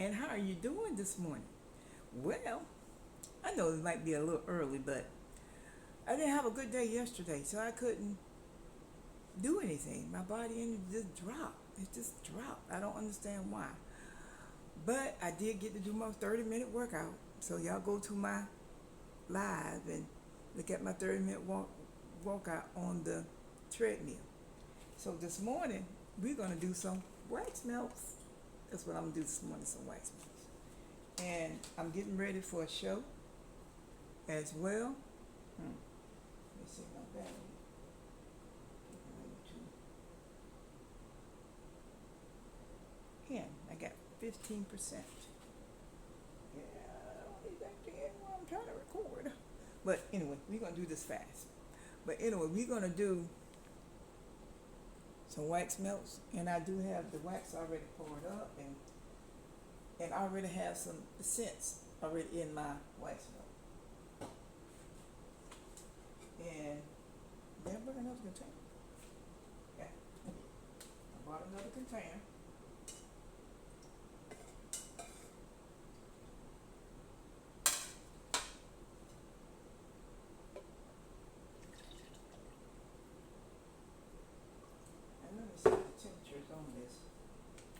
and how are you doing this morning? Well, I know it might be a little early, but I didn't have a good day yesterday, so I couldn't do anything. My body energy just dropped. It just dropped. I don't understand why. But I did get to do my 30-minute workout. So y'all go to my live and look at my 30-minute workout on the treadmill. So this morning, we're going to do some wax melts. That's what I'm going to do this morning, some wax melts. And I'm getting ready for a show as well. Let me see my battery. Again, I got 15%. Yeah, I don't need that again while I'm trying to record. But anyway, we're going to do this fast. But anyway, we're going to do some wax melts. And I do have the wax already poured up. And I already have some scents already in my wax melt. And then bring another container. Okay. I bought another container. And let me see the temperatures on this.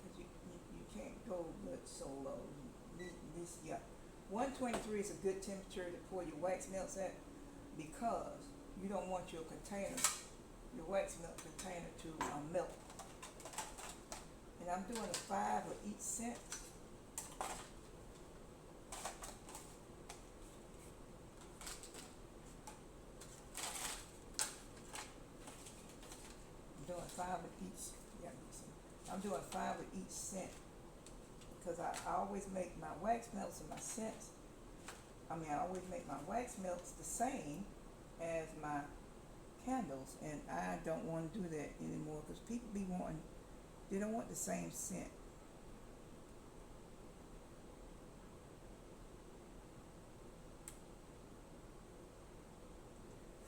Because you can't go but so low. This, yeah. 123 is a good temperature to pour your wax melts at because you don't want your container, your wax melt container to melt. And I'm doing a 5 of each scent. I'm doing 5 of each. Yeah, I'm doing 5 of each scent because I always make my wax melts and my scents. I always make my wax melts the same as my candles, and I don't want to do that anymore because people be wanting, they don't want the same scent.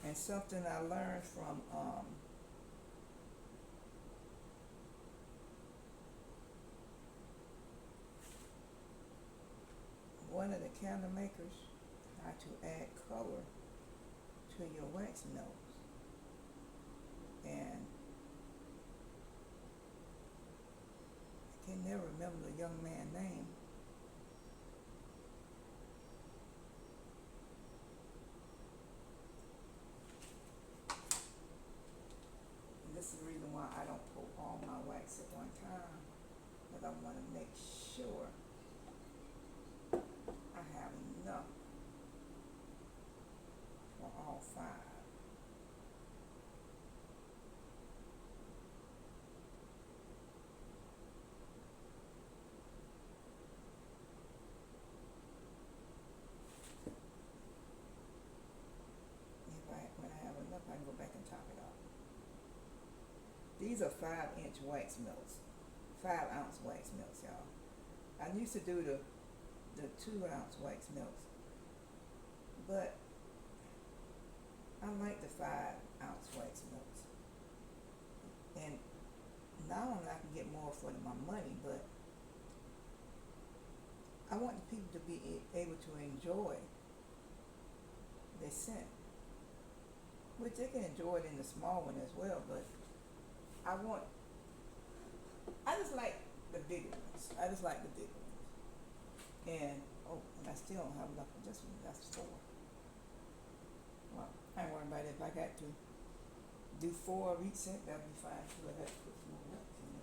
And something I learned from one of the candle makers, how to add color to your wax melts. And I can never remember the young man's name. And this is the reason why I don't pull all my wax at one time, because I want to make sure I have enough for all 5. When I have enough, I can go back and top it off. These are 5-inch wax melts, 5-ounce wax melts, y'all. I used to do the 2-ounce wax melts, but I like the 5-ounce wax melts. And not only I can get more for my money, but I want the people to be able to enjoy their scent, which they can enjoy it in the small one as well. But I just like the bigger ones. I just like the bigger ones. And I still don't have enough for this one. That's 4. Well, I ain't worried about it. If I got to do 4 of each scent, that'll be fine too. I got to put some more wax in there.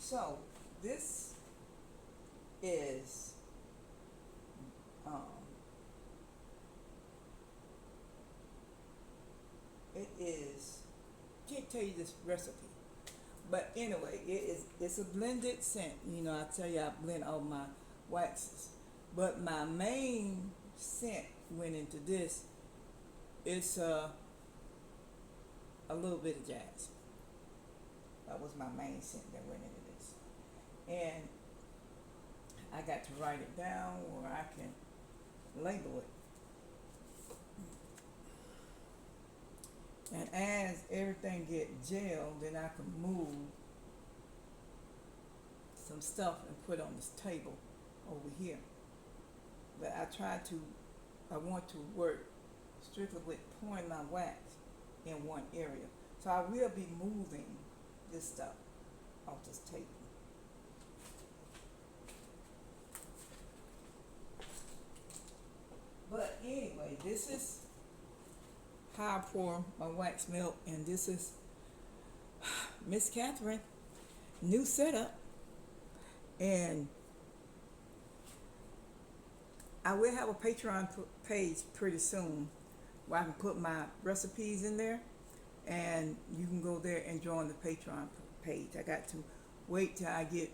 So this is um, it is, can't tell you this recipe, but anyway, it's a blended scent. You know, I tell you I blend all my waxes, but my main scent went into this. It's a little bit of jasmine. That was my main scent that went into this, and I got to write it down where I can label it. And as everything get gelled, then I can move some stuff and put on this table over here. But I want to work strictly with pouring my wax in one area. So I will be moving this stuff off this table. But anyway, this is how I pour my wax melt, and this is Miss Catherine, new setup, and I will have a Patreon page pretty soon where I can put my recipes in there, and you can go there and join the Patreon page. I got to wait till I get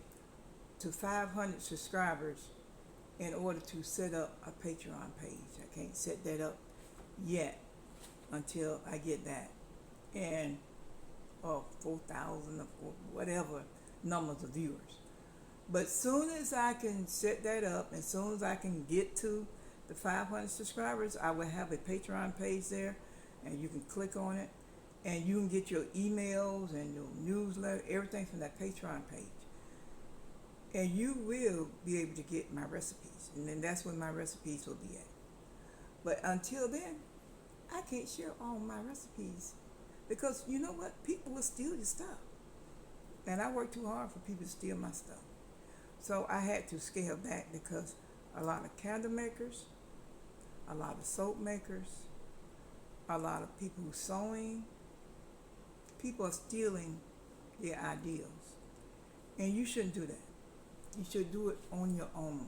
to 500 subscribers in order to set up a Patreon page. I can't set that up yet until I get that, and 4,000 or whatever numbers of viewers. But soon as I can set that up, and soon as I can get to the 500 subscribers, I will have a Patreon page there, and you can click on it, and you can get your emails and your newsletter, everything from that Patreon page. And you will be able to get my recipes, and then that's when my recipes will be at. But until then, I can't share all my recipes, because you know what? People will steal your stuff. And I work too hard for people to steal my stuff. So I had to scale back, because a lot of candle makers, a lot of soap makers, a lot of people who sewing, people are stealing their ideals. And you shouldn't do that. You should do it on your own.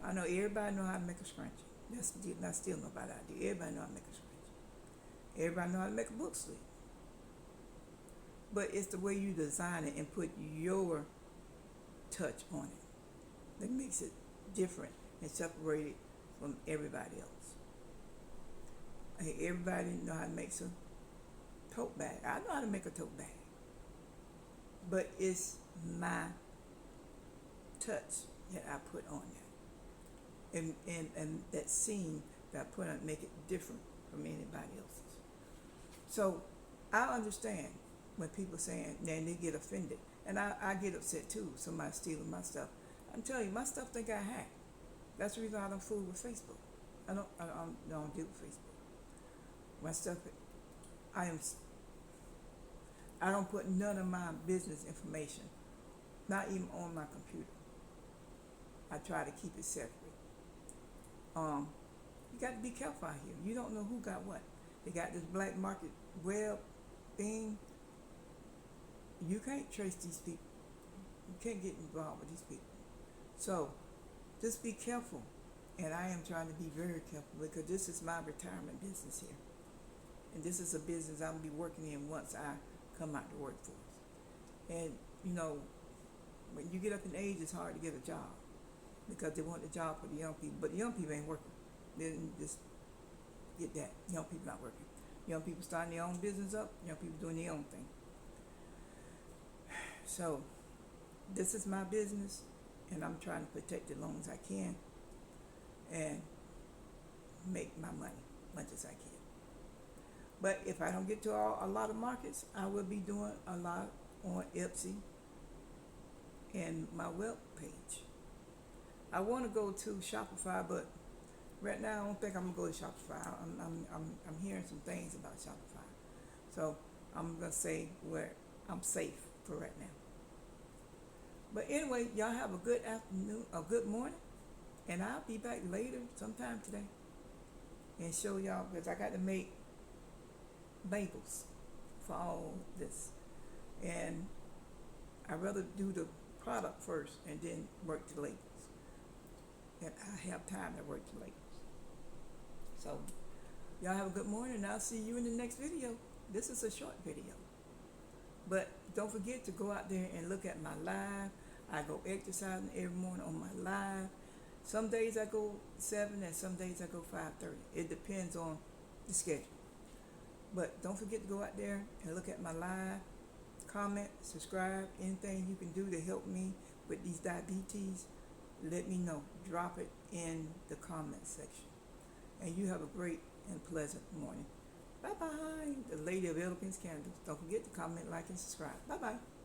I know everybody know how to make a scrunchie. That's not still nobody's idea. Everybody know how to make a scrunchie. Everybody know how to make a book sleeve. But it's the way you design it and put your touch on it that makes it different and separated from everybody else. Hey, everybody know how to make some tote bag. I know how to make a tote bag. But it's my touch that I put on that. And that seam that I put on it make it different from anybody else's. So I understand when people saying, then they get offended. And I get upset too, somebody stealing my stuff. I'm telling you, my stuff they got hacked. That's the reason I don't fool with Facebook. I don't deal with Facebook. My stuff, I don't put none of my business information, not even on my computer. I try to keep it separate. You got to be careful out here. You don't know who got what. They got this black market web thing. You can't trace these people. You can't get involved with these people. So just be careful. And I am trying to be very careful, because this is my retirement business here. And this is a business I'm going to be working in once I come out the workforce. And, you know, when you get up in age, it's hard to get a job, because they want the job for the young people. But the young people ain't working. They didn't just get that. Young people not working. Young people starting their own business up. Young people doing their own thing. So this is my business, and I'm trying to protect it as long as I can and make my money much as I can. But if I don't get to a lot of markets, I will be doing a lot on Etsy and my web page. I want to go to Shopify, but right now I don't think I'm gonna go to Shopify. I'm hearing some things about Shopify, so I'm gonna say where I'm safe for right now. But anyway, y'all have a good afternoon, a good morning, and I'll be back later sometime today and show y'all, because I got to make labels for all this, and I'd rather do the product first and then work the labels. And I have time to work the labels. So y'all have a good morning, and I'll see you in the next video. This is a short video. But don't forget to go out there and look at my live. I go exercising every morning on my live. Some days I go 7 and some days I go 5:30. It depends on the schedule. But don't forget to go out there and look at my live. Comment, subscribe, anything you can do to help me with these diabetes, let me know. Drop it in the comment section. And you have a great and pleasant morning. Bye bye. The Lady of Elegance Candles. Don't forget to comment, like, and subscribe. Bye bye.